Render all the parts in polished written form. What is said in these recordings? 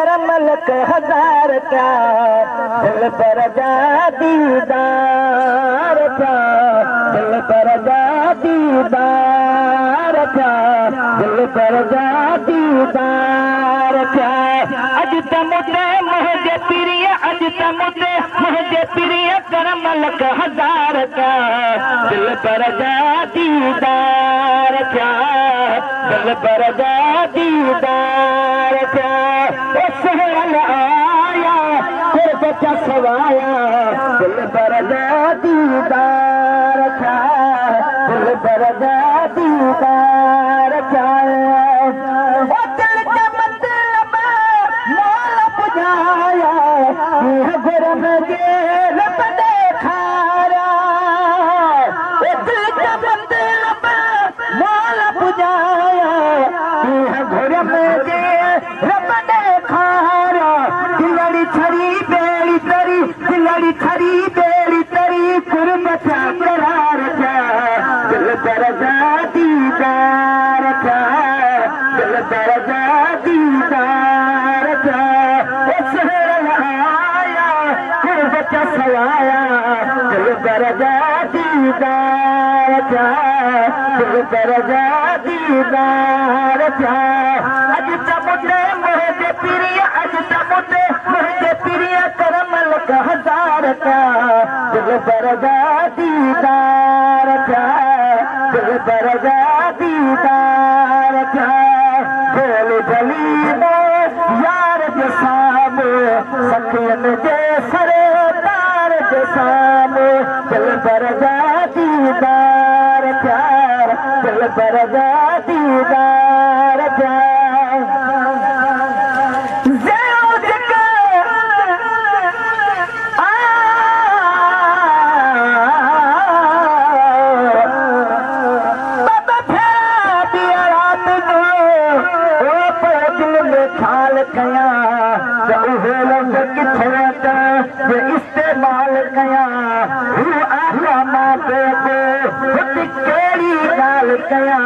करमलक हजार क्या दिल पर जा दीदार क्या दिल पर जा दीदार क्या दिल पर जा दीदार क्या अज तमुते मुझे प्रिय अज तमुते मुझे प्रिय करमलक हजार क्या दिल पर जा दीदार क्या दिल पर जा दीदार क्या सहल आया फिर बचा सवाया दिल पर जा दीदार क्या दिल पर जा दीदार क्या दिल का मतलब मोल बुझाया गुर में रब देखारा दिल का मतलब मोल बुझाया गुर में रब देखारा दिलड़ी छरी बेड़ी तरी दिलड़ी छरी बेड़ी तरी कुर्बत करार क्या दिल पर जा दीदार क्या दिल पर जा दीदार क्या सहल आया कुर्बत सवाया दिल पर जा दीदार क्या दिल पर जा दीदार क्या अज तमुते मुझे प्रिय अज तमुते मुझे प्रिय करमलक हजार क्या दिल पर जा दीदार क्या दिल पर जा दीदार क्या बोल भली यार के सामने सखियन के सरदार के सामने दिल पर जा दीदार क्या दिल पर जा दीदार क्या इस्तेमाल कया केड़ी गाल कया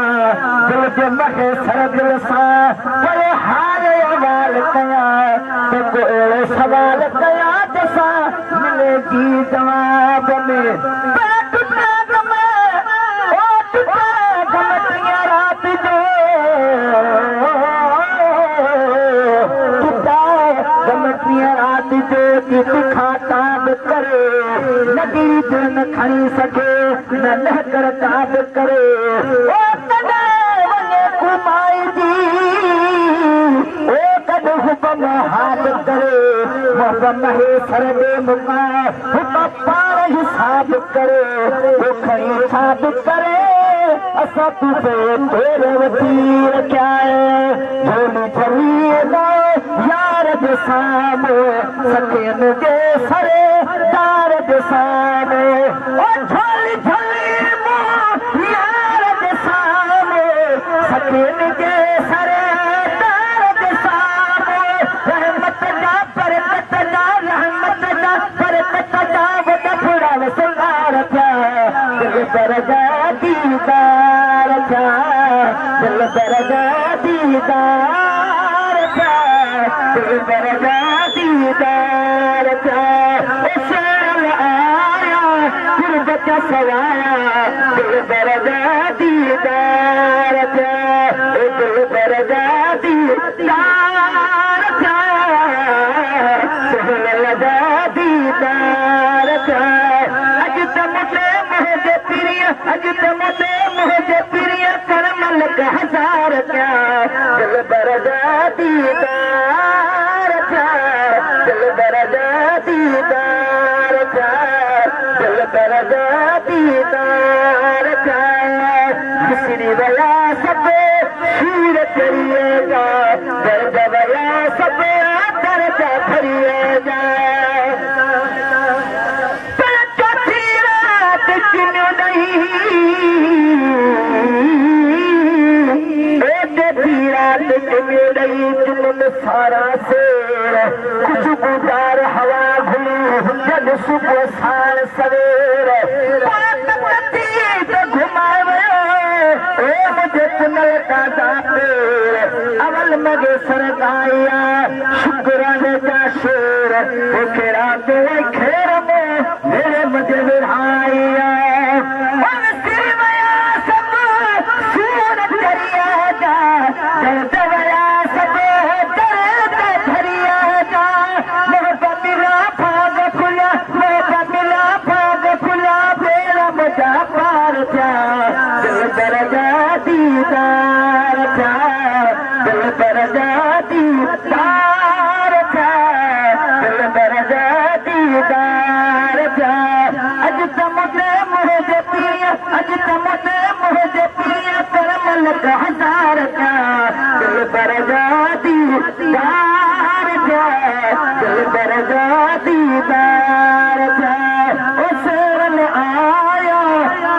दिल जे महे सर दिल सां पर हार अवाल कया तो को अहिड़ो सवाल कया जंहिंसां मिलेगी जवाब में रात जो रात जो खाताब करे नदी दिल न खणी सके न लहकर ताब करे ओ कॾहिं वञे कुमाई जी ओ कॾहिं हुकम हाथ करे मोहबत महे सर दे मुका हुक पाण हिसाब करे वो खणी छाब करे असां तूं तेरे वठी रखिया झोली झली यार जे सामने सखियन जे सरदार जे सामने ओ झोली झली यार जे सामने सखियन जे सरदार जे सामने रहमत जा बरकत जा रहमत जा बरकत जा वॾा फुड़ा वसंगार थिया दिल पर जा दीदार थिया दिल पर जा दीदार थिया दिल पर जा दीदार थिया सहल आया कुर्बत सवाया दिल पर जा दीदार थिया दिल पर जा दीदार थिया सहल जा दीदार थिया अज तमुते मुझे प्रिय अज तमुते मुझे प्रिय करमलक हजार क्या दिल पर जा दीदार क्या दिल पर जा दीदार क्या दिल पर जा दीदार क्या बिसरी वया सब सूर करिएगा दर्द वया सब दर्द भरिएगा सारा शेर कुछ गुजार हवा घुली जब सुबह साल सवेर घुमाए मुझे चुनल का जाते अवल मगे सरकार आया शुक्रान का शेर खेरा के खेर में मेरे मजे विधाया सब सूर दरिया जा दरदवया सब दर्द धरिया जा मोहब्बत मिला भाग खुला मोहब्बत मिला भाग खुला मेरा मजा पार जा दिल दरजा दीदार जा दिल दरजा दीदार जा दिल दरजा दीदार जा अज तमुदे मुझे पिया अज तमुदे मुझे पिया करम लग हजार जा दिल दरजा दीदार जा दिल दरजा दीदार जा उस रन आया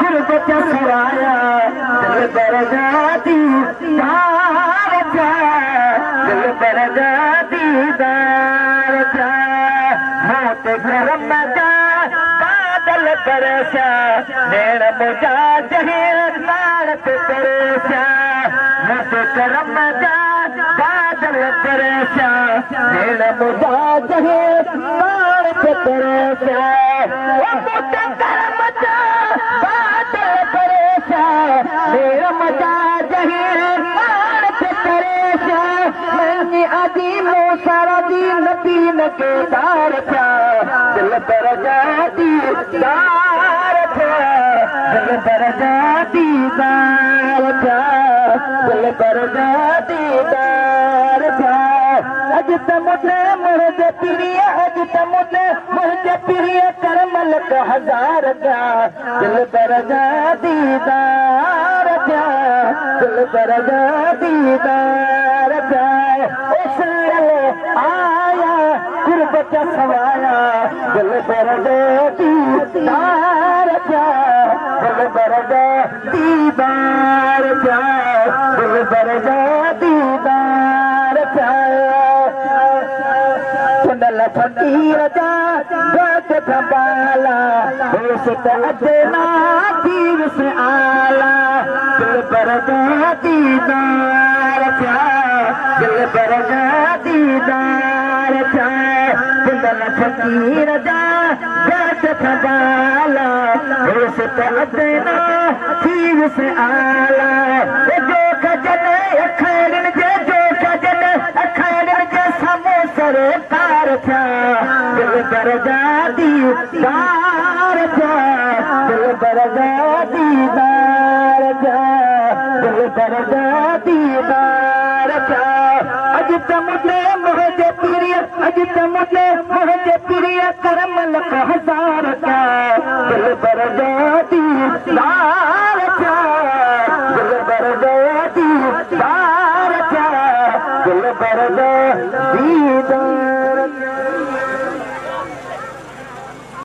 गुरबत सराया दिल दरजा दीदार जा दिल दरजा दीदार जा मोत करम जा बादल बरसा नैन मुझा जहीर नारत बरसा मोत करम जा बादल बरसा नैन मुझा जहीर नारत बरसा मोत करम जा बादल बरसा नैन मुझा जहीर नारत बरसा मैंने आदि सारा दिन नबीन के दार था दिल दरजा दीदार था दिल दरजा दीदार था दिल दरजा दीदार था अज तमुदे मुझे प्रिय अज तमुदे मुझे प्रिय करमल का हजार का दिल दरजा दीदार था दिल दरजा दीदार था उस आया गुरबत सवाया दिल दरजा दीदार जा दिल दरजा दीदार जा दिल दरजा दीदार जा सुनल फकीर जा बात संभाला उस अदना तीर से आला दिल दरजा दीदार जा दिल दरजा दीदार जा सुनल फकीर जा बात संभाला उस अदना तीर से आला जो खजन खैरन जे जो खजन खैरन जे समो सरकार था दिल दरजा दीदार जा दिल दरजा दीदार जा दिल दरजा दीदार जा अज तमुदे मुझे प्रिय अज तमुदे मुझे प्रिय करम लख हजार का दिल दरजा दीदार जा दिल दरजा दीदार जा दिल दरजा दीदार